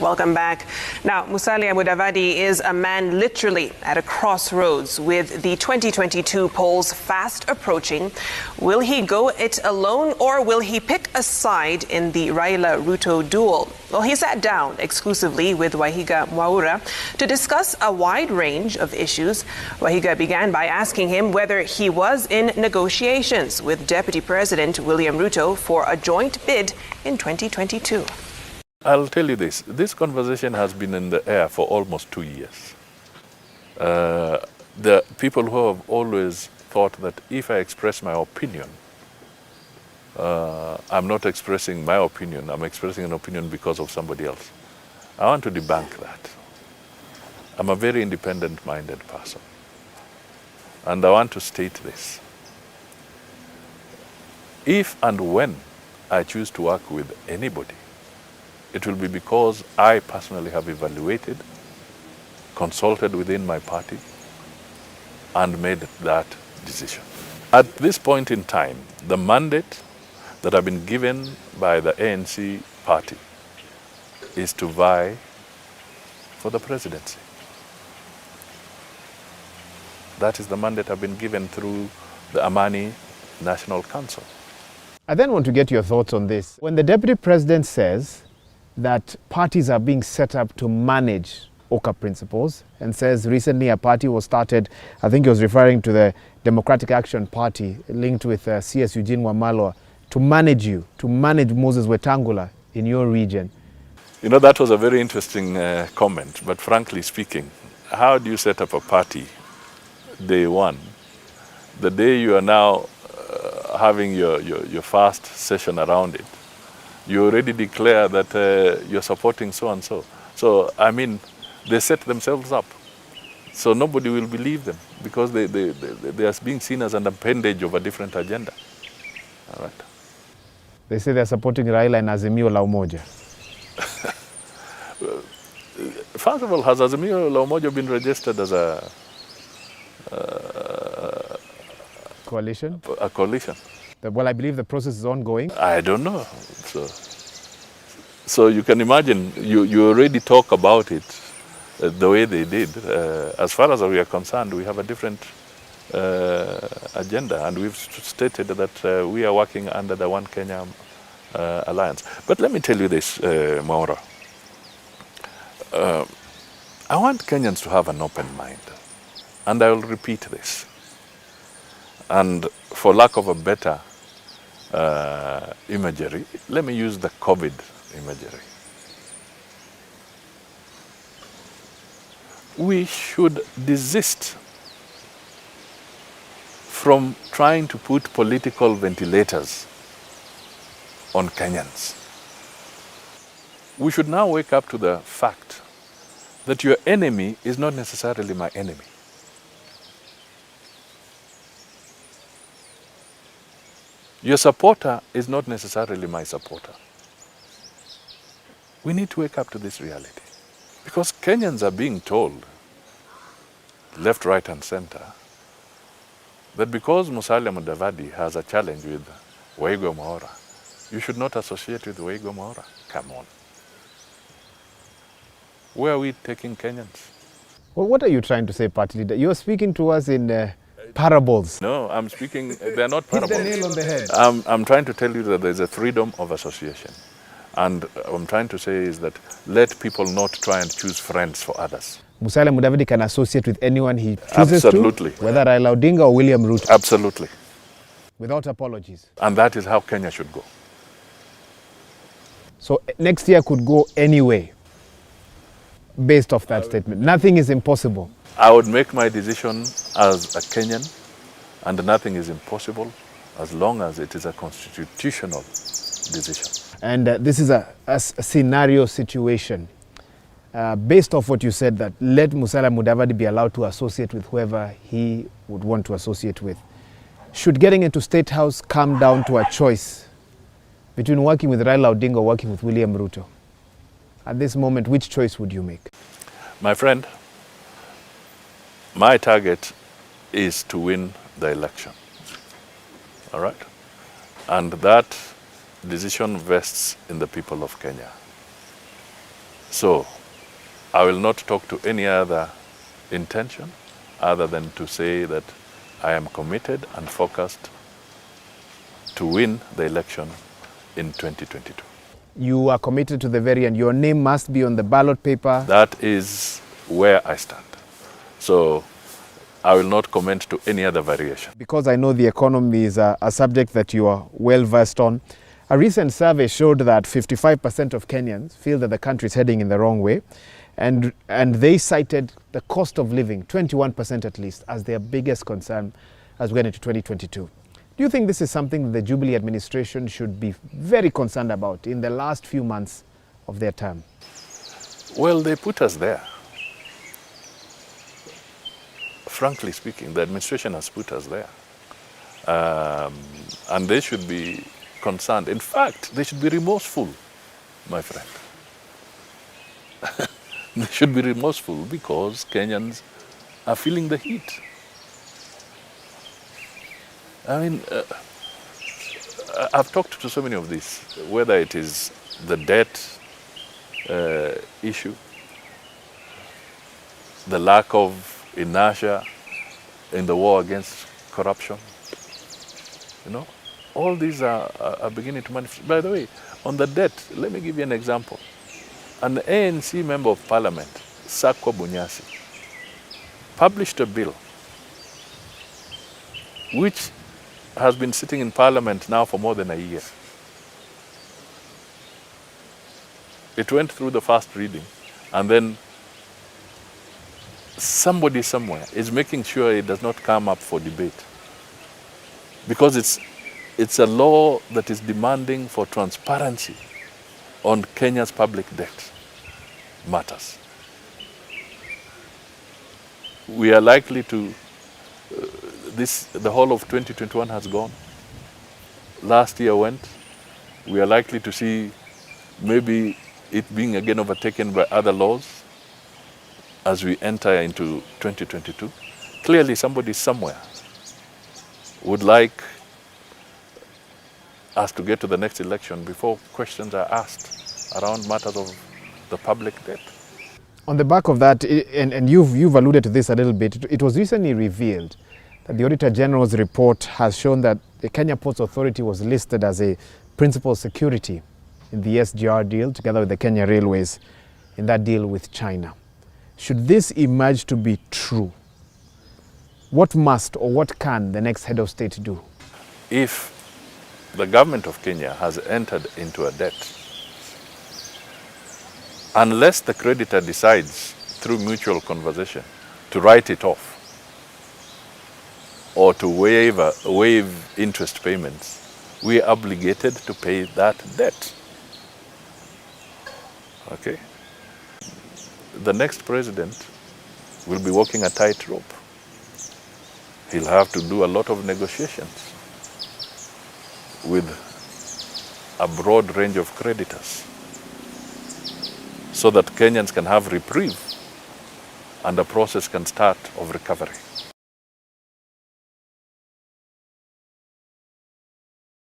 Welcome back. Now, Musalia Mudavadi is a man literally at a crossroads with the 2022 polls fast approaching. Will he go it alone or will he pick a side in the Raila-Ruto duel? Well, he sat down exclusively with Wahiga Mwaura to discuss a wide range of issues. Wahiga began by asking him whether he was in negotiations with Deputy President William Ruto for a joint bid in 2022. I'll tell you this conversation has been in the air for almost 2 years. The people who have always thought that if I express my opinion, I'm not expressing my opinion, I'm expressing an opinion because of somebody else. I want to debunk that. I'm a very independent-minded person. And I want to state this. If and when I choose to work with anybody, it will be because I personally have evaluated, consulted within my party, and made that decision. At this point in time, the mandate that I've been given by the ANC party is to vie for the presidency. That is the mandate I've been given through the Amani National Council. I then want to get your thoughts on this. When the Deputy President says that parties are being set up to manage OCA principles, and says recently a party was started, I think he was referring to the Democratic Action Party linked with CS Eugene Wamalwa, to manage you, to manage Moses Wetangula in your region. You know, that was a very interesting comment, but frankly speaking, how do you set up a party day one? The day you are now having your first session around it, you already declare that you're supporting so-and-so. So, I mean, they set themselves up. So nobody will believe them because they are being seen as an appendage of a different agenda. All right. They say they're supporting Raila and Azimio la Umoja. First of all, has Azimio la Umoja been registered as a coalition? A coalition. Well, I believe the process is ongoing. I don't know. So you can imagine, you already talk about it the way they did. As far as we are concerned, we have a different agenda, and we've stated that we are working under the One Kenya Alliance. But let me tell you this, Mwaura. I want Kenyans to have an open mind, and I will repeat this. And for lack of a better imagery, let me use the COVID imagery. We should desist from trying to put political ventilators on Kenyans. We should now wake up to the fact that your enemy is not necessarily my enemy. Your supporter is not necessarily my supporter. We need to wake up to this reality. Because Kenyans are being told, left, right, and center, that because Musalia Mudavadi has a challenge with Wahiga Mwaura, you should not associate with Wahiga Mwaura. Come on. Where are we taking Kenyans? Well, what are you trying to say, party leader? You're speaking to us in parables. No, I'm speaking, they're not parables. Hit the nail on the head. I'm trying to tell you that there's a freedom of association. And what I'm trying to say is that let people not try and choose friends for others. Musalia Mudavadi can associate with anyone he chooses Absolutely. to, whether Raila Odinga or William Ruto. Absolutely. Without apologies. And that is how Kenya should go. So next year could go anyway, based off that statement. Nothing is impossible. I would make my decision as a Kenyan, and nothing is impossible as long as it is a constitutional decision. And this is a scenario situation. Based off what you said, that let Musalia Mudavadi be allowed to associate with whoever he would want to associate with. Should getting into State House come down to a choice between working with Raila Odinga or working with William Ruto? At this moment, which choice would you make? My friend, my target is to win the election. All right? And that decision vests in the people of Kenya. So I will not talk to any other intention other than to say that I am committed and focused to win the election in 2022. You are committed to the very end. Your name must be on the ballot paper. That is where I stand. So I will not comment to any other variation. Because I know the economy is a subject that you are well versed on, a recent survey showed that 55% of Kenyans feel that the country is heading in the wrong way. And they cited the cost of living, 21% at least, as their biggest concern as we get into 2022. Do you think this is something that the Jubilee administration should be very concerned about in the last few months of their term? Well, they put us there. Frankly speaking, the administration has put us there. And they should be concerned. In fact, they should be remorseful, my friend. They should be remorseful because Kenyans are feeling the heat. I mean, I've talked to so many of these, whether it is the debt issue, the lack of inertia in the war against corruption. You know, all these are beginning to manifest. By the way, on the debt, let me give you an example. An ANC member of parliament, Sakwa Bunyasi, published a bill which has been sitting in parliament now for more than a year. It went through the first reading, and then somebody somewhere is making sure it does not come up for debate. Because it's a law that is demanding for transparency on Kenya's public debt matters. We are likely to, the whole of 2021 has gone. Last year went. We are likely to see maybe it being again overtaken by other laws as we enter into 2022. Clearly somebody somewhere would like us to get to the next election before questions are asked around matters of the public debt. On the back of that, and you've alluded to this a little bit, it was recently revealed that the Auditor General's report has shown that the Kenya Ports Authority was listed as a principal security in the SGR deal together with the Kenya Railways in that deal with China. Should this emerge to be true, what must or what can the next head of state do? If the government of Kenya has entered into a debt, unless the creditor decides through mutual conversation to write it off or to waive interest payments, we are obligated to pay that debt. Okay? The next president will be walking a tightrope. He'll have to do a lot of negotiations with a broad range of creditors so that Kenyans can have reprieve and the process can start of recovery.